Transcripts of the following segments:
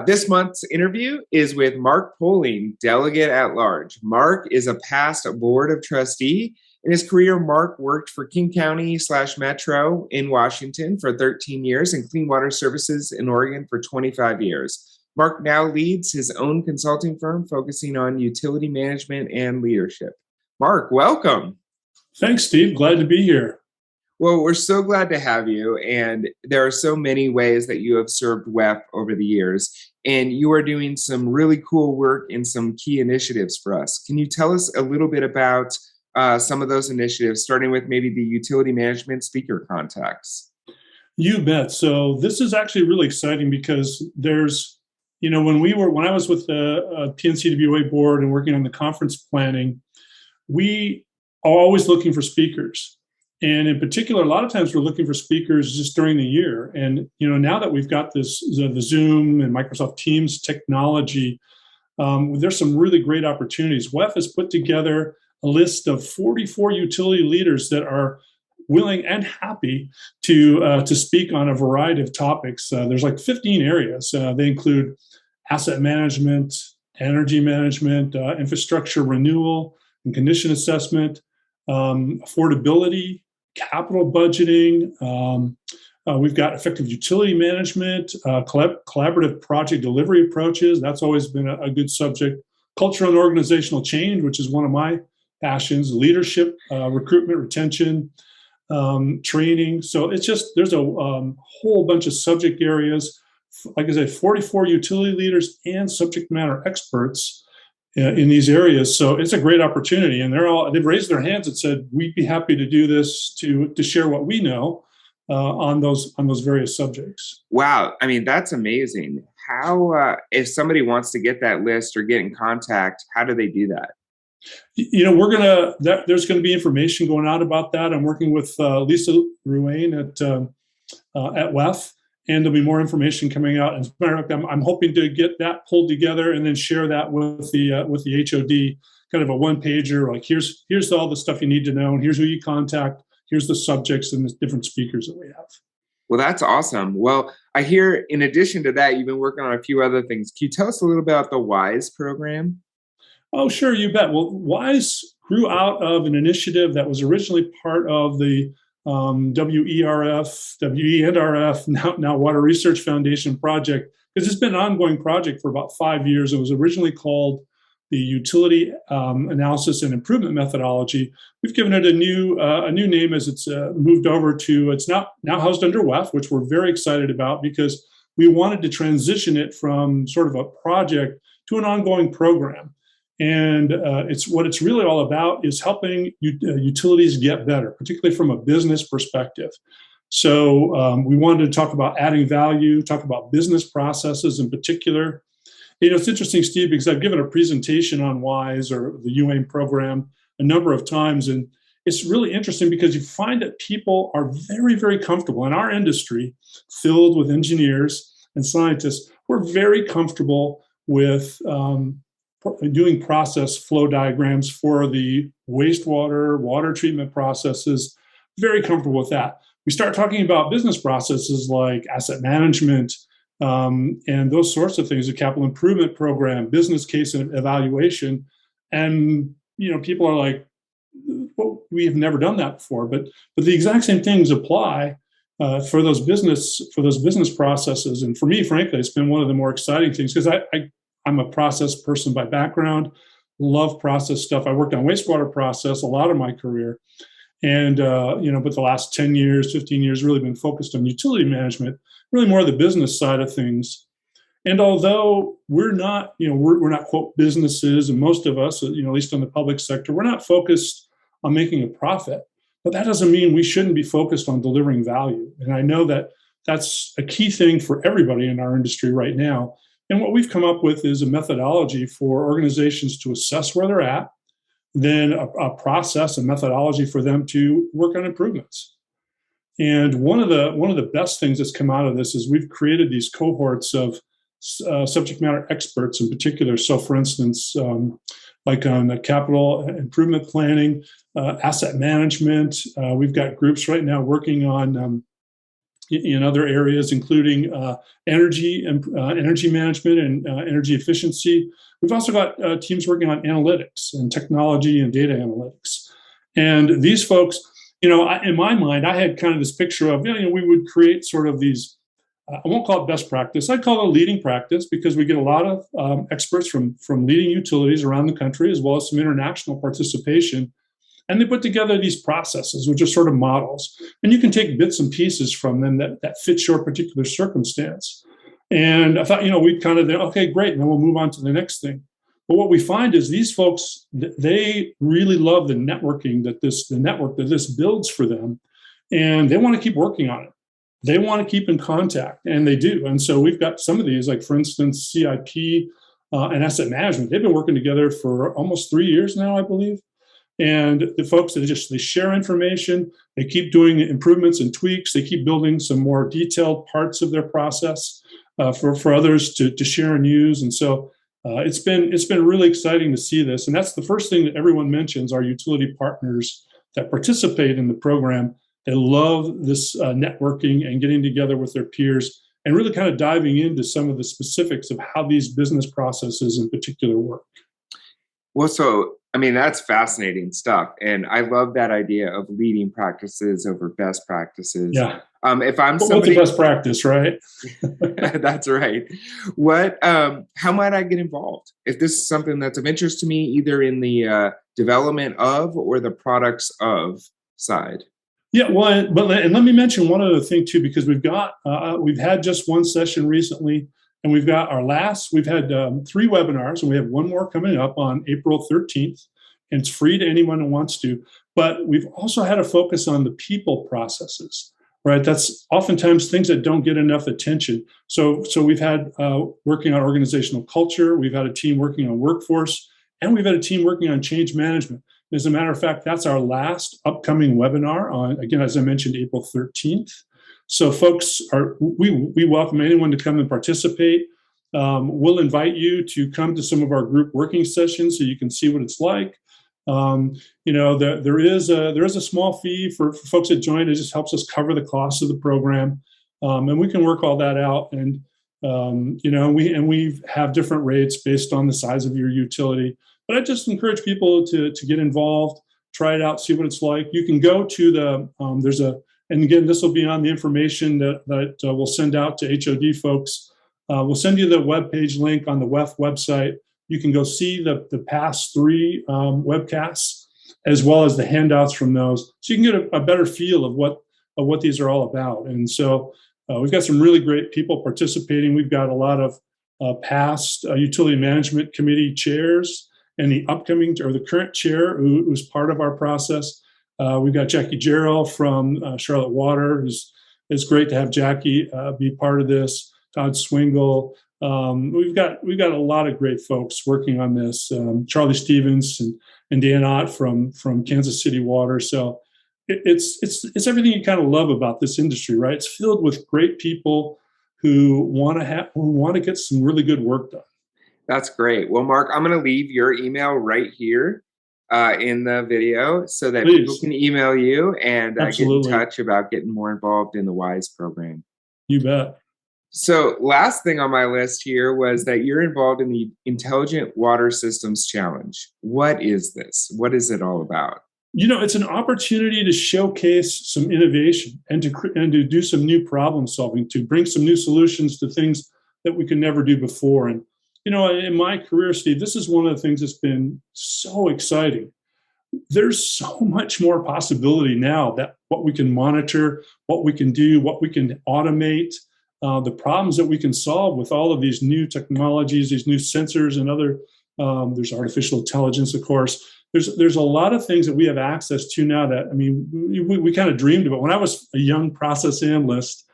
This month's interview is with Mark Poling, Delegate-At-Large. Mark is a past board of trustee. In his career, Mark worked for King County/Metro in Washington for 13 years and Clean Water Services in Oregon for 25 years. Mark now leads his own consulting firm focusing on utility management and leadership. Mark, welcome. Thanks, Steve. Glad to be here. Well, we're so glad to have you. And there are so many ways that you have served WEF over the years. And you are doing some really cool work in some key initiatives for us. Can you tell us a little bit about some of those initiatives, starting with maybe the utility management speaker contacts? You bet. So this is actually really exciting because there's, when I was with the PNCWA board and working on the conference planning, we are always looking for speakers. And in particular, a lot of times we're looking for speakers just during the year. And, now that we've got the Zoom and Microsoft Teams technology, there's some really great opportunities. WEF has put together a list of 44 utility leaders that are willing and happy to speak on a variety of topics. There's like 15 areas. They include asset management, energy management, infrastructure renewal and condition assessment, affordability, capital budgeting. We've got effective utility management, collaborative project delivery approaches. That's always been a good subject. Cultural and organizational change, which is one of my passions. Leadership, recruitment, retention, training. So it's just, there's a whole bunch of subject areas. Like I said, 44 utility leaders and subject matter experts in these areas. So it's a great opportunity. And they've raised their hands and said, we'd be happy to do this to share what we know on those various subjects. Wow. I mean, that's amazing. How, if somebody wants to get that list or get in contact, how do they do that? There's going to be information going out about that. I'm working with Lisa Ruane at WEF. And there'll be more information coming out. As a matter of fact, I'm hoping to get that pulled together and then share that with the HOD, kind of a one-pager. Like here's all the stuff you need to know, and here's who you contact. Here's the subjects and the different speakers that we have. Well, that's awesome. Well, I hear in addition to that, you've been working on a few other things. Can you tell us a little bit about the WISE program? Oh, sure, you bet. Well, WISE grew out of an initiative that was originally part of the WERF, WE&RF, now Water Research Foundation project, because it's been an ongoing project for about 5 years. It was originally called the Utility Analysis and Improvement Methodology. We've given it a new name as it's moved over to, it's now housed under WEF, which we're very excited about because we wanted to transition it from sort of a project to an ongoing program. And what it's really all about is helping utilities get better, particularly from a business perspective. So we wanted to talk about adding value, talk about business processes in particular. It's interesting, Steve, because I've given a presentation on WISE or the UAIM program a number of times. And it's really interesting because you find that people are very, very comfortable in our industry, filled with engineers and scientists. We're very comfortable with doing process flow diagrams for the wastewater, water treatment processes, very comfortable with that. We start talking about business processes like asset management and those sorts of things, a capital improvement program, business case and evaluation. And, people are like, well, we have never done that before, but the exact same things apply for those business processes. And for me, frankly, it's been one of the more exciting things because I'm a process person by background, love process stuff. I worked on wastewater process a lot of my career. And, but the last 10 years, 15 years, really been focused on utility management, really more the business side of things. And although we're not, we're not, quote, businesses, and most of us, at least in the public sector, we're not focused on making a profit. But that doesn't mean we shouldn't be focused on delivering value. And I know that that's a key thing for everybody in our industry right now. And what we've come up with is a methodology for organizations to assess where they're at, then a process and methodology for them to work on improvements. And one of the best things that's come out of this is we've created these cohorts of subject matter experts in particular. So, for instance, like on capital improvement planning, asset management, we've got groups right now working on in other areas, including energy and energy management and energy efficiency. We've also got teams working on analytics and technology and data analytics. And these folks, in my mind, I had kind of this picture of, we would create sort of these, I won't call it best practice, I'd call it a leading practice, because we get a lot of experts from leading utilities around the country, as well as some international participation. And they put together these processes, which are sort of models. And you can take bits and pieces from them that fit your particular circumstance. And I thought, we'd kind of, okay, great, and then we'll move on to the next thing. But what we find is these folks, they really love the networking the network that this builds for them. And they want to keep working on it. They want to keep in contact, and they do. And so we've got some of these, like, for instance, CIP and asset management. They've been working together for almost 3 years now, I believe. And the folks that they share information, they keep doing improvements and tweaks, they keep building some more detailed parts of their process for others to share and use. And so it's been really exciting to see this. And that's the first thing that everyone mentions, our utility partners that participate in the program. They love this networking and getting together with their peers and really kind of diving into some of the specifics of how these business processes in particular work. Well, so, that's fascinating stuff. And I love that idea of leading practices over best practices. Yeah. If I'm What's somebody, the best practice, right? That's right. How might I get involved? If this is something that's of interest to me, either in the development of or the products of side. Yeah, well, and let me mention one other thing too, because we've had just one session recently, and we've had 3 webinars, and we have one more coming up on April 13th, and it's free to anyone who wants to. But we've also had a focus on the people processes, right? That's oftentimes things that don't get enough attention. So we've had working on organizational culture, we've had a team working on workforce, and we've had a team working on change management. As a matter of fact, that's our last upcoming webinar on, again, as I mentioned, April 13th. So folks, we welcome anyone to come and participate. We'll invite you to come to some of our group working sessions so you can see what it's like. There is a small fee for folks that join. It just helps us cover the cost of the program, and we can work all that out. And we have different rates based on the size of your utility. But I just encourage people to get involved, try it out, see what it's like. You can go to and again, this will be on the information that we'll send out to HOD folks. We'll send you the webpage link on the WEF website. You can go see the past 3 webcasts, as well as the handouts from those, so you can get a better feel of what these are all about. And so we've got some really great people participating. We've got a lot of past utility management committee chairs, and the current chair who's part of our process. We've got Jackie Jarrell from Charlotte Water. It's great to have Jackie be part of this. Todd Swingle. We've got a lot of great folks working on this. Charlie Stevens and Dan Ott from Kansas City Water. So it's everything you kind of love about this industry, right? It's filled with great people who want to get some really good work done. That's great. Well, Mark, I'm going to leave your email right here in the video so that people can email you and get in touch about getting more involved in the WISE program. You bet. So last thing on my list here was that you're involved in the Intelligent Water Systems Challenge. What is this? What is it all about? It's an opportunity to showcase some innovation and to do some new problem solving, to bring some new solutions to things that we could never do before. And in my career, Steve, this is one of the things that's been so exciting. There's so much more possibility now that what we can monitor, what we can do, what we can automate, the problems that we can solve with all of these new technologies, these new sensors and other, there's artificial intelligence, of course. There's a lot of things that we have access to now that, we kind of dreamed about. When I was a young process analyst,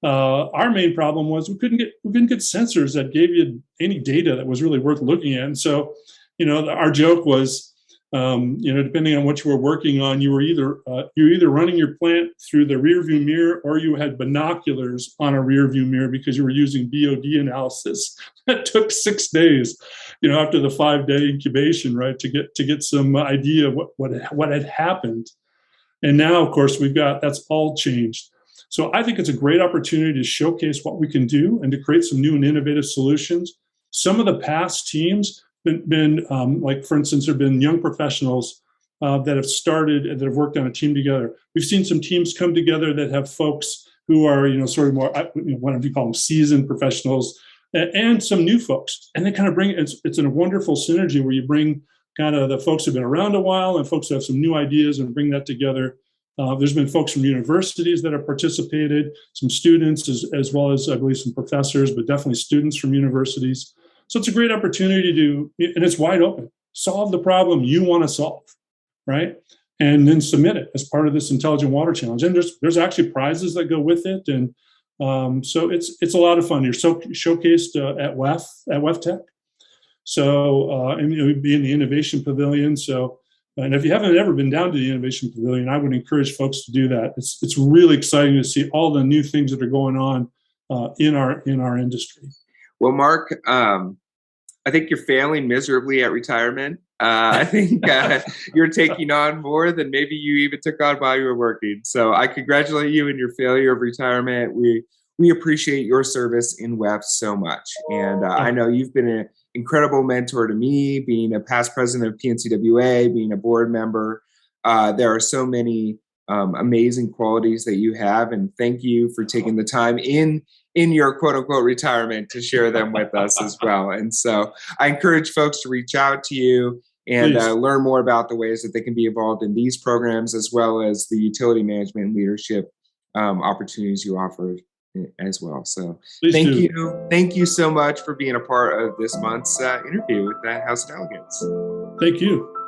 our main problem was we couldn't get sensors that gave you any data that was really worth looking at. And so, our joke was, depending on what you were working on, you were either running your plant through the rear view mirror, or you had binoculars on a rear view mirror because you were using BOD analysis. That took 6 days, after the 5-day incubation, right, to get some idea of what had happened. And now, of course, that's all changed. So I think it's a great opportunity to showcase what we can do and to create some new and innovative solutions. Some of the past teams been like, for instance, there have been young professionals that have started and that have worked on a team together. We've seen some teams come together that have folks who are, sort of more, what do you call them, seasoned professionals, and some new folks. And they kind of bring, it's a wonderful synergy where you bring kind of the folks who've been around a while and folks who have some new ideas and bring that together. There's been folks from universities that have participated, some students, as well as, I believe, some professors, but definitely students from universities. So it's a great opportunity to, and it's wide open, solve the problem you want to solve, right? And then submit it as part of this Intelligent Water Challenge. And there's actually prizes that go with it. And so it's a lot of fun. You're showcased at WEF Tech. So, and it would be in the Innovation Pavilion. So, and if you haven't ever been down to the Innovation Pavilion, I would encourage folks to do that. It's really exciting to see all the new things that are going on in our industry. Well, Mark, I think you're failing miserably at retirement. I think you're taking on more than maybe you even took on while you were working. So I congratulate you in your failure of retirement. We appreciate your service in WEF so much. And I know you've been an incredible mentor to me, being a past president of PNCWA, being a board member. There are so many amazing qualities that you have. And thank you for taking the time in your quote unquote retirement to share them with us as well. And so I encourage folks to reach out to you and learn more about the ways that they can be involved in these programs, as well as the utility management and leadership opportunities you offer as well. So thank you so much for being a part of this month's interview with the House of Delegates. Thank you.